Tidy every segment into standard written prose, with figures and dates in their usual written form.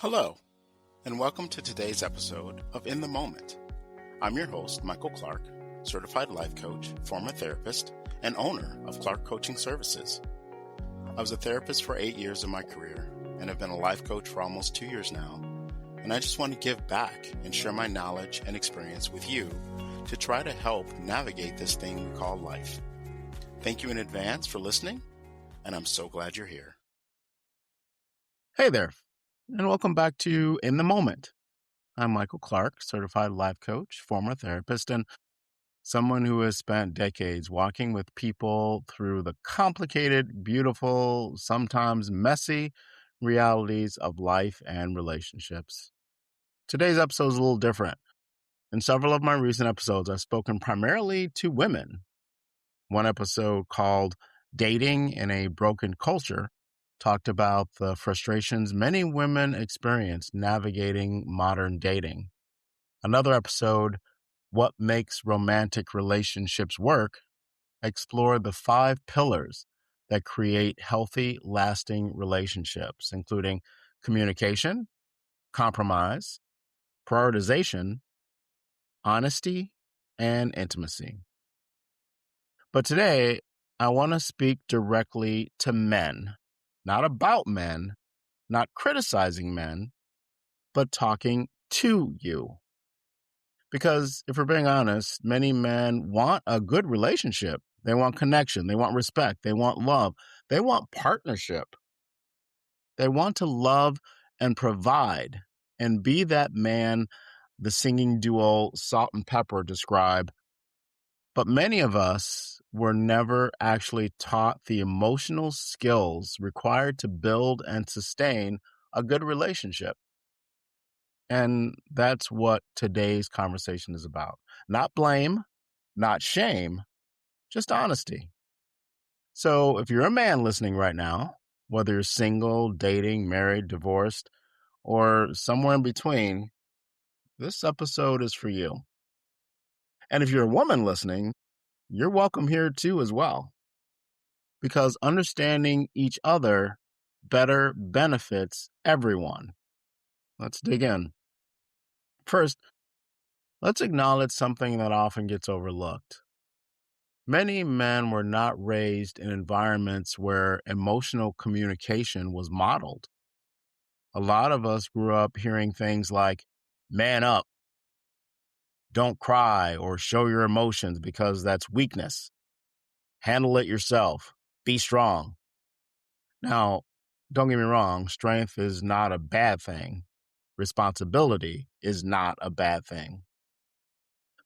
Hello, and welcome to today's episode of In the Moment. I'm your host, Michael Clark, certified life coach, former therapist, and owner of Clark Coaching Services. I was a therapist for 8 years of my career and have been a life coach for almost 2 years now. And I just want to give back and share my knowledge and experience with you to try to help navigate this thing we call life. Thank you in advance for listening, and I'm so glad you're here. Hey there, and welcome back to In the Moment. I'm Michael Clark, certified life coach, former therapist, and someone who has spent decades walking with people through the complicated, beautiful, sometimes messy realities of life and relationships. Today's episode is a little different. In several of my recent episodes, I've spoken primarily to women. One episode called Dating in a Broken Culture talked about the frustrations many women experience navigating modern dating. Another episode, What Makes Romantic Relationships Work, explored the 5 pillars that create healthy, lasting relationships, including communication, compromise, prioritization, honesty, and intimacy. But today, I want to speak directly to men, not about men, not criticizing men, but talking to you. Because if we're being honest, many men want a good relationship. They want connection. They want respect. They want love. They want partnership. They want to love and provide and be that man the singing duo Salt and Pepper describe. But many of us were never actually taught the emotional skills required to build and sustain a good relationship. And that's what today's conversation is about. Not blame, not shame, just honesty. So if you're a man listening right now, whether you're single, dating, married, divorced, or somewhere in between, this episode is for you. And if you're a woman listening, you're welcome here too as well. Because understanding each other better benefits everyone. Let's dig in. First, let's acknowledge something that often gets overlooked. Many men were not raised in environments where emotional communication was modeled. A lot of us grew up hearing things like, man up, don't cry or show your emotions because that's weakness. Handle it yourself. Be strong. Now, don't get me wrong, strength is not a bad thing. Responsibility is not a bad thing.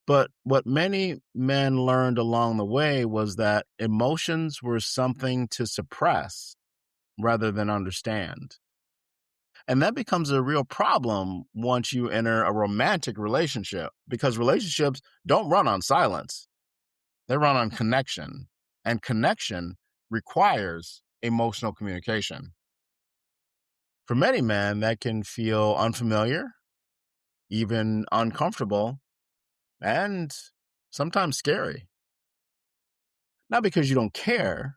But what many men learned along the way was that emotions were something to suppress rather than understand. And that becomes a real problem once you enter a romantic relationship, because relationships don't run on silence. They run on connection, and connection requires emotional communication. For many men, that can feel unfamiliar, even uncomfortable, and sometimes scary. Not because you don't care,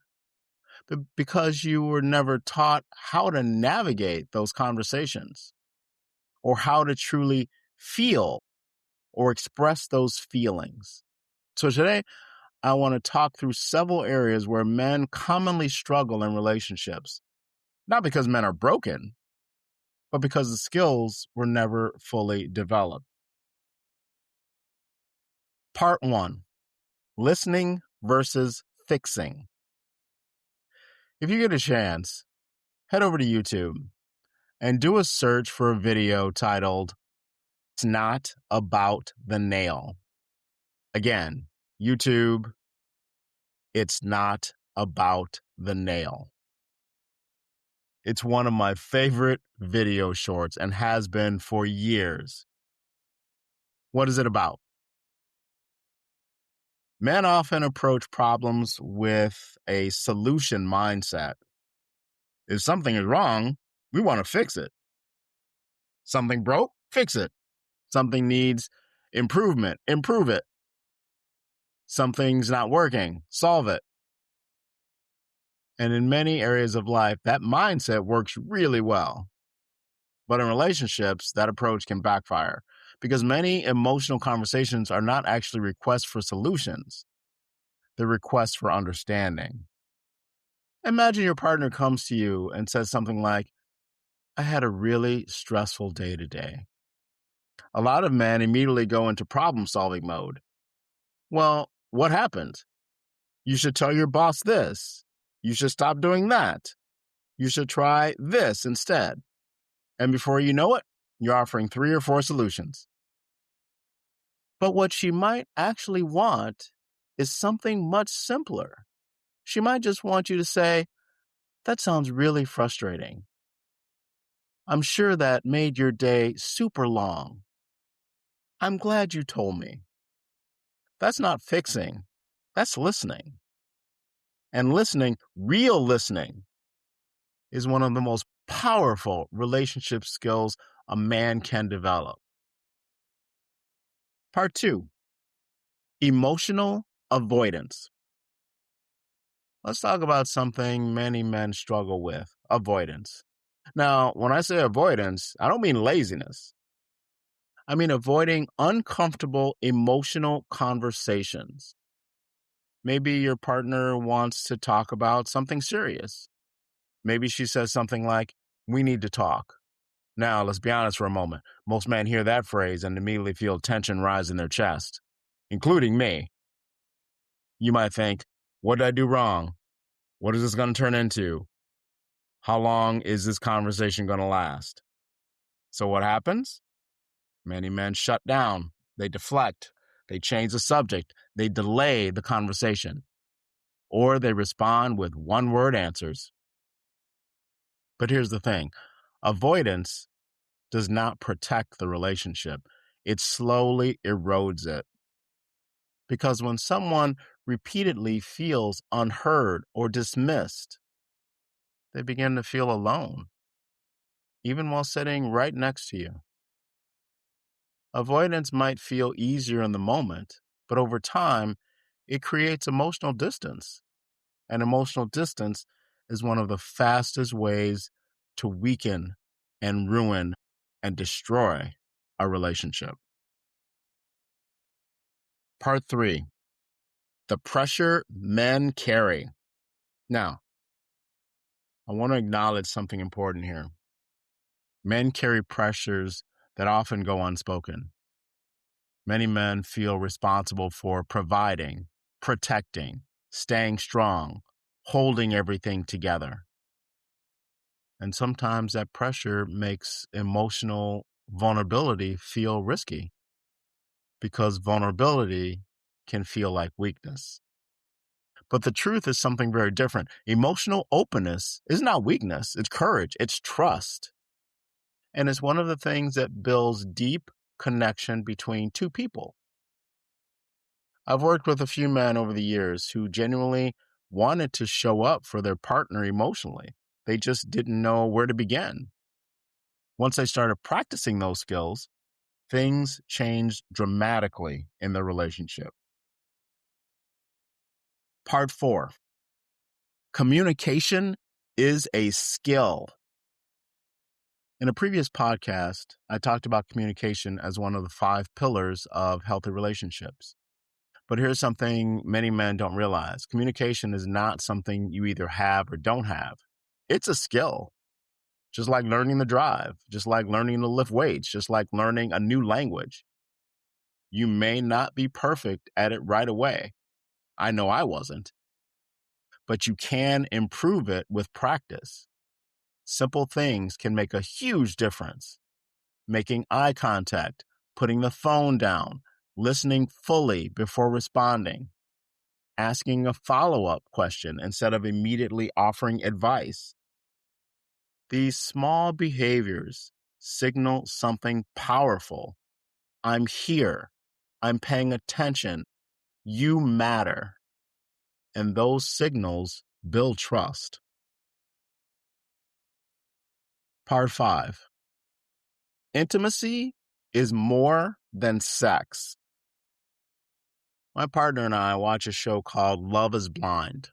but because you were never taught how to navigate those conversations or how to truly feel or express those feelings. So today, I want to talk through several areas where men commonly struggle in relationships, not because men are broken, but because the skills were never fully developed. Part 1, listening versus fixing. If you get a chance, head over to YouTube and do a search for a video titled, It's Not About the Nail. Again, YouTube, It's Not About the Nail. It's one of my favorite video shorts and has been for years. What is it about? Men often approach problems with a solution mindset. If something is wrong, we want to fix it. Something broke, fix it. Something needs improvement, improve it. Something's not working, solve it. And in many areas of life, that mindset works really well. But in relationships, that approach can backfire because many emotional conversations are not actually requests for solutions, they're requests for understanding. Imagine your partner comes to you and says something like, I had a really stressful day today. A lot of men immediately go into problem solving mode. Well, what happened? You should tell your boss this. You should stop doing that. You should try this instead. And before you know it, you're offering 3 or 4 solutions. But what she might actually want is something much simpler. She might just want you to say, that sounds really frustrating. I'm sure that made your day super long. I'm glad you told me. That's not fixing. That's listening. And listening, real listening, is one of the most powerful relationship skills a man can develop. Part 2, emotional avoidance. Let's talk about something many men struggle with, avoidance. Now, when I say avoidance, I don't mean laziness. I mean avoiding uncomfortable emotional conversations. Maybe your partner wants to talk about something serious. Maybe she says something like, we need to talk. Now, let's be honest for a moment. Most men hear that phrase and immediately feel tension rise in their chest, including me. You might think, what did I do wrong? What is this going to turn into? How long is this conversation going to last? So what happens? Many men shut down. They deflect. They change the subject. They delay the conversation. Or they respond with one-word answers. But here's the thing. Avoidance does not protect the relationship. It slowly erodes it. Because when someone repeatedly feels unheard or dismissed, they begin to feel alone, even while sitting right next to you. Avoidance might feel easier in the moment, but over time, it creates emotional distance. And emotional distance is one of the fastest ways to weaken and ruin and destroy a relationship. Part 3, the pressure men carry. Now, I want to acknowledge something important here. Men carry pressures that often go unspoken. Many men feel responsible for providing, protecting, staying strong, holding everything together. And sometimes that pressure makes emotional vulnerability feel risky because vulnerability can feel like weakness. But the truth is something very different. Emotional openness is not weakness, it's courage, it's trust. And it's one of the things that builds deep connection between two people. I've worked with a few men over the years who genuinely wanted to show up for their partner emotionally. They just didn't know where to begin. Once they started practicing those skills, things changed dramatically in their relationship. Part 4, communication is a skill. In a previous podcast, I talked about communication as one of the 5 pillars of healthy relationships. But here's something many men don't realize. Communication is not something you either have or don't have. It's a skill, just like learning to drive, just like learning to lift weights, just like learning a new language. You may not be perfect at it right away. I know I wasn't. But you can improve it with practice. Simple things can make a huge difference. Making eye contact, putting the phone down, listening fully before responding, asking a follow-up question instead of immediately offering advice. These small behaviors signal something powerful. I'm here. I'm paying attention. You matter. And those signals build trust. Part 5. Intimacy is more than sex. My partner and I watch a show called Love is Blind,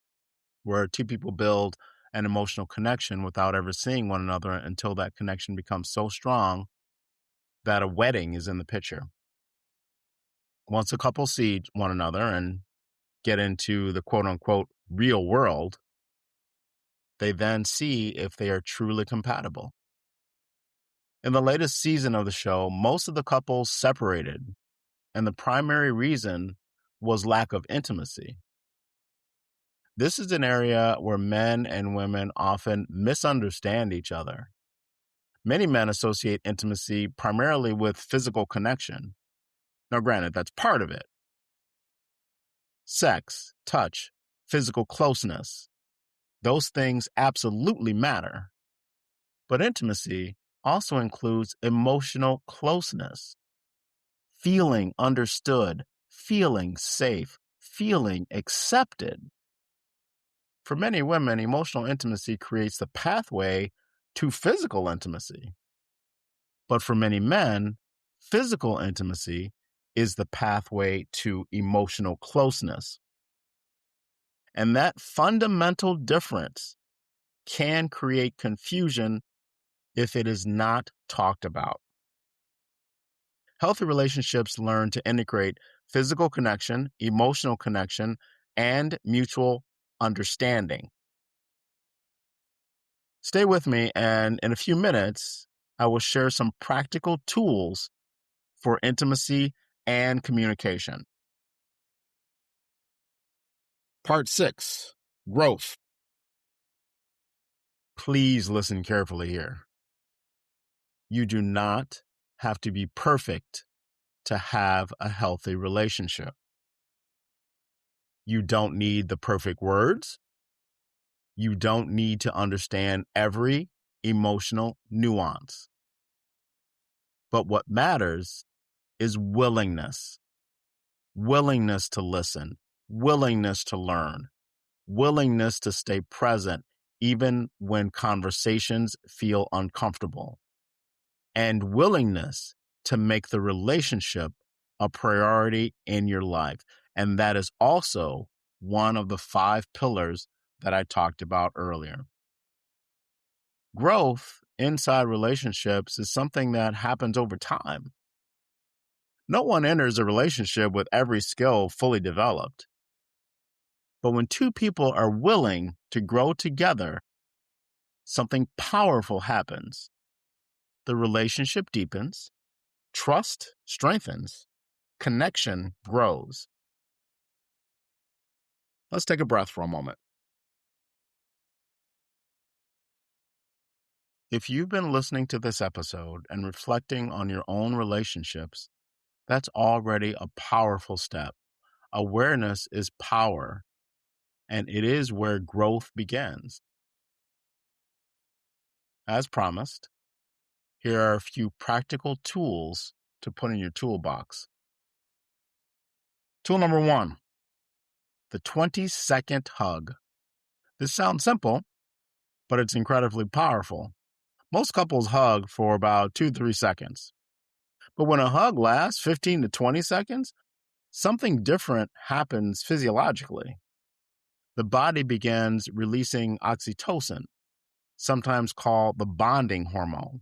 where 2 people build an emotional connection without ever seeing one another until that connection becomes so strong that a wedding is in the picture. Once a couple see one another and get into the quote unquote real world, they then see if they are truly compatible. In the latest season of the show, most of the couples separated, and the primary reason was lack of intimacy. This is an area where men and women often misunderstand each other. Many men associate intimacy primarily with physical connection. Now, granted, that's part of it. Sex, touch, physical closeness, those things absolutely matter. But intimacy also includes emotional closeness, feeling understood, feeling safe, feeling accepted. For many women, emotional intimacy creates the pathway to physical intimacy. But for many men, physical intimacy is the pathway to emotional closeness. And that fundamental difference can create confusion if it is not talked about. Healthy relationships learn to integrate physical connection, emotional connection, and mutual understanding. Stay with me, and in a few minutes, I will share some practical tools for intimacy and communication. Part 6, Growth. Please listen carefully here. You do not have to be perfect to have a healthy relationship. You don't need the perfect words. You don't need to understand every emotional nuance. But what matters is willingness. Willingness to listen, willingness to learn, willingness to stay present even when conversations feel uncomfortable, and willingness to make the relationship a priority in your life. And that is also one of the 5 pillars that I talked about earlier. Growth inside relationships is something that happens over time. No one enters a relationship with every skill fully developed. But when 2 people are willing to grow together, something powerful happens. The relationship deepens, trust strengthens, connection grows. Let's take a breath for a moment. If you've been listening to this episode and reflecting on your own relationships, that's already a powerful step. Awareness is power, and it is where growth begins. As promised, here are a few practical tools to put in your toolbox. Tool number 1, the 20-second hug. This sounds simple, but it's incredibly powerful. Most couples hug for about 2-3 seconds. But when a hug lasts 15 to 20 seconds, something different happens physiologically. The body begins releasing oxytocin, sometimes called the bonding hormone.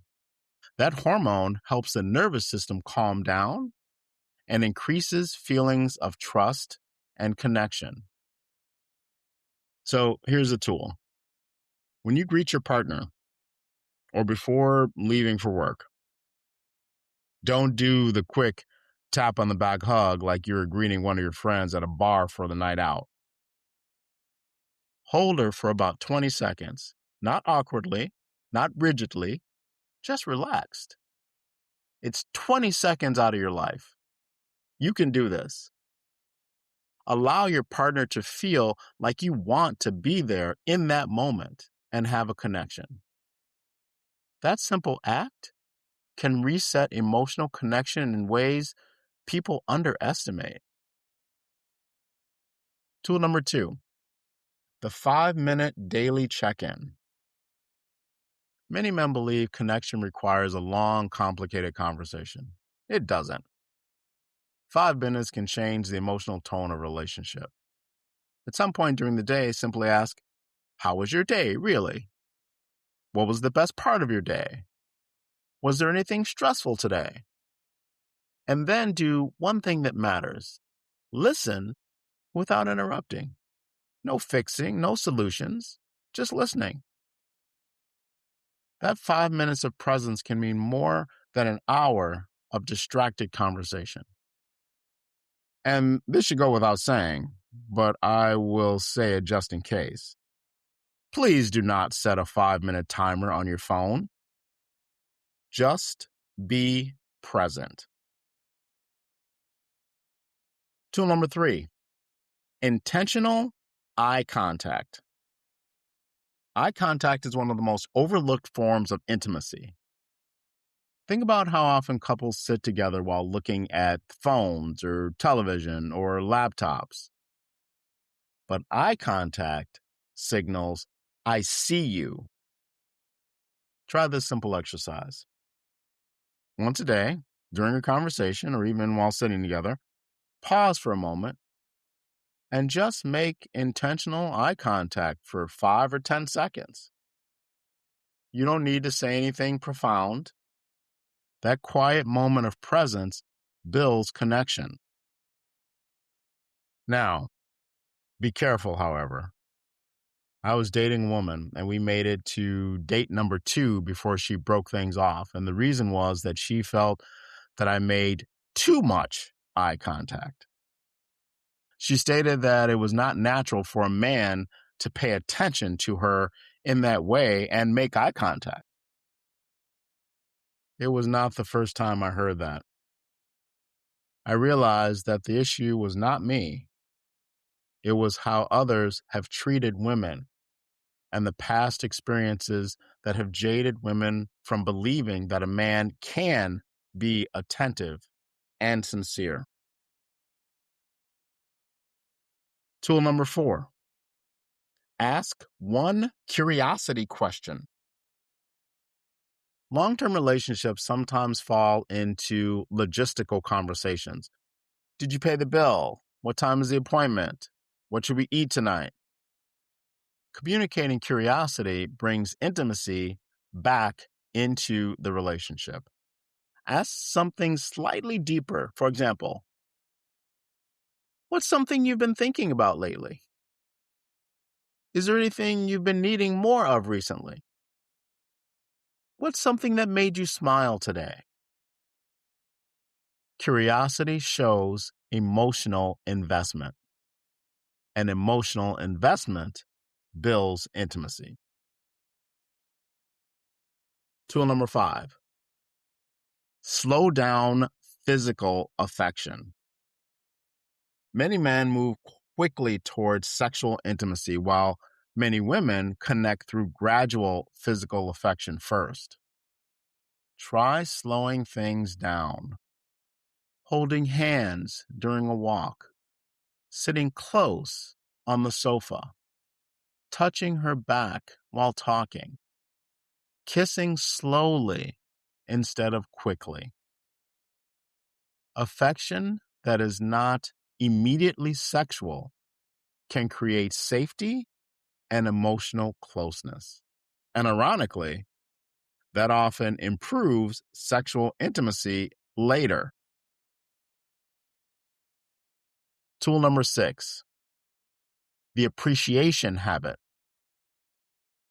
That hormone helps the nervous system calm down and increases feelings of trust and connection. So here's a tool. When you greet your partner or before leaving for work, don't do the quick tap on the back hug like you're greeting one of your friends at a bar for the night out. Hold her for about 20 seconds, not awkwardly, not rigidly, just relaxed. It's 20 seconds out of your life. You can do this. Allow your partner to feel like you want to be there in that moment and have a connection. That simple act can reset emotional connection in ways people underestimate. Tool number 2, the 5-minute daily check-in. Many men believe connection requires a long, complicated conversation. It doesn't. 5 minutes can change the emotional tone of a relationship. At some point during the day, simply ask, How was your day, really? What was the best part of your day? Was there anything stressful today? And then do one thing that matters. Listen without interrupting. No fixing, no solutions, just listening. That 5 minutes of presence can mean more than an hour of distracted conversation. And this should go without saying, but I will say it just in case. Please do not set a 5-minute timer on your phone. Just be present. Tool number 3, intentional eye contact. Eye contact is one of the most overlooked forms of intimacy. Think about how often couples sit together while looking at phones or television or laptops. But eye contact signals, I see you. Try this simple exercise. Once a day, during a conversation or even while sitting together, pause for a moment and just make intentional eye contact for 5 or 10 seconds. You don't need to say anything profound. That quiet moment of presence builds connection. Now, be careful, however. I was dating a woman and we made it to date number 2 before she broke things off. And the reason was that she felt that I made too much eye contact. She stated that it was not natural for a man to pay attention to her in that way and make eye contact. It was not the first time I heard that. I realized that the issue was not me. It was how others have treated women and the past experiences that have jaded women from believing that a man can be attentive and sincere. Tool number 4, ask one curiosity question. Long-term relationships sometimes fall into logistical conversations. Did you pay the bill? What time is the appointment? What should we eat tonight? Communicating curiosity brings intimacy back into the relationship. Ask something slightly deeper. For example, what's something you've been thinking about lately? Is there anything you've been needing more of recently? What's something that made you smile today? Curiosity shows emotional investment. And emotional investment builds intimacy. Tool number 5, slow down physical affection. Many men move quickly towards sexual intimacy, while many women connect through gradual physical affection first. Try slowing things down. Holding hands during a walk. Sitting close on the sofa. Touching her back while talking. Kissing slowly instead of quickly. Affection that is not immediately sexual can create safety and emotional closeness. And ironically, that often improves sexual intimacy later. Tool number 6, the appreciation habit.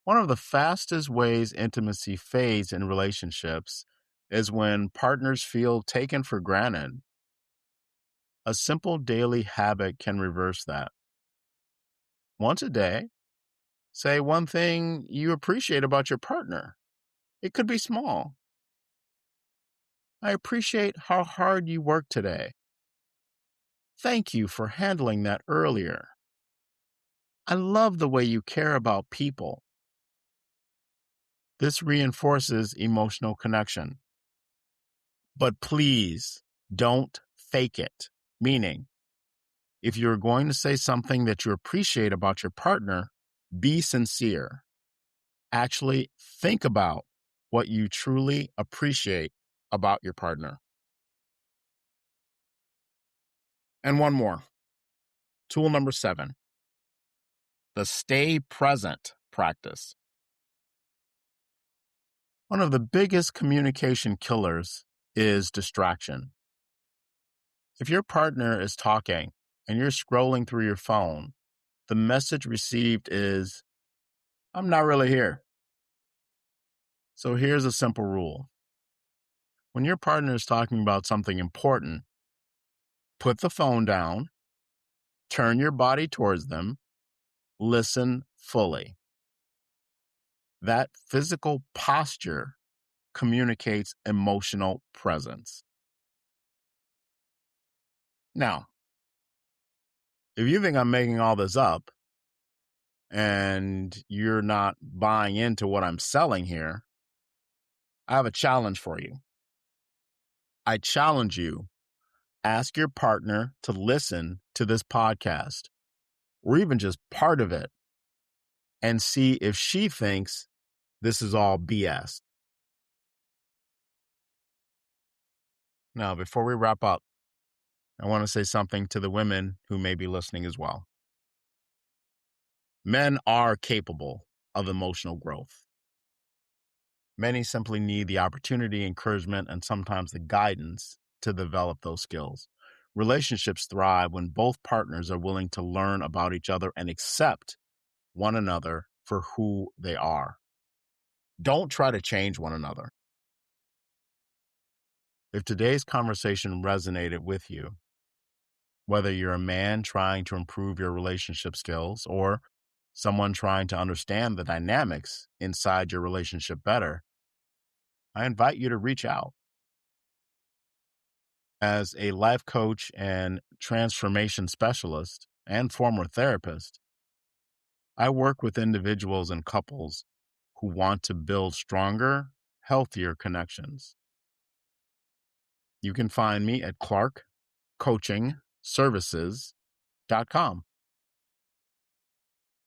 One of the fastest ways intimacy fades in relationships is when partners feel taken for granted. A simple daily habit can reverse that. Once a day, say one thing you appreciate about your partner. It could be small. I appreciate how hard you worked today. Thank you for handling that earlier. I love the way you care about people. This reinforces emotional connection. But please don't fake it. Meaning, if you're going to say something that you appreciate about your partner, be sincere. Actually think about what you truly appreciate about your partner. And one more. Tool number 7, the stay present practice. One of the biggest communication killers is distraction. If your partner is talking and you're scrolling through your phone, the message received is, "I'm not really here." So here's a simple rule. When your partner is talking about something important, put the phone down, turn your body towards them, listen fully. That physical posture communicates emotional presence. Now, if you think I'm making all this up and you're not buying into what I'm selling here, I have a challenge for you. I challenge you, ask your partner to listen to this podcast, or even just part of it, and see if she thinks this is all BS. Now, before we wrap up, I want to say something to the women who may be listening as well. Men are capable of emotional growth. Many simply need the opportunity, encouragement, and sometimes the guidance to develop those skills. Relationships thrive when both partners are willing to learn about each other and accept one another for who they are. Don't try to change one another. If today's conversation resonated with you, whether you're a man trying to improve your relationship skills or someone trying to understand the dynamics inside your relationship better, I invite you to reach out. As a life coach and transformation specialist and former therapist, I work with individuals and couples who want to build stronger, healthier connections. You can find me at clarkcoachingservices.com.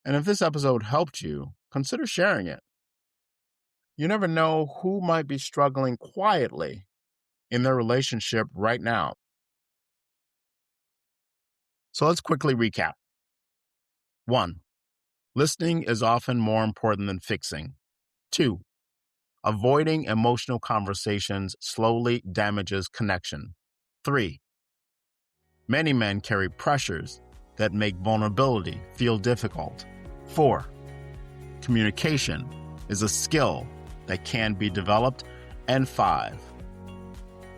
And if this episode helped you, consider sharing it. You never know who might be struggling quietly in their relationship right now. So let's quickly recap. 1, listening is often more important than fixing. 2, avoiding emotional conversations slowly damages connection. 3, many men carry pressures that make vulnerability feel difficult. 4, communication is a skill that can be developed. And 5,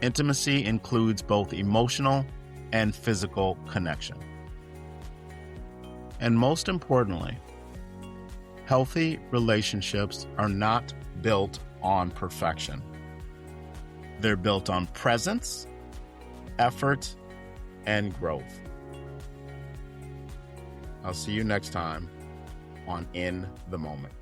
intimacy includes both emotional and physical connection. And most importantly, healthy relationships are not built on perfection. They're built on presence, effort, and growth. I'll see you next time on In the Moment.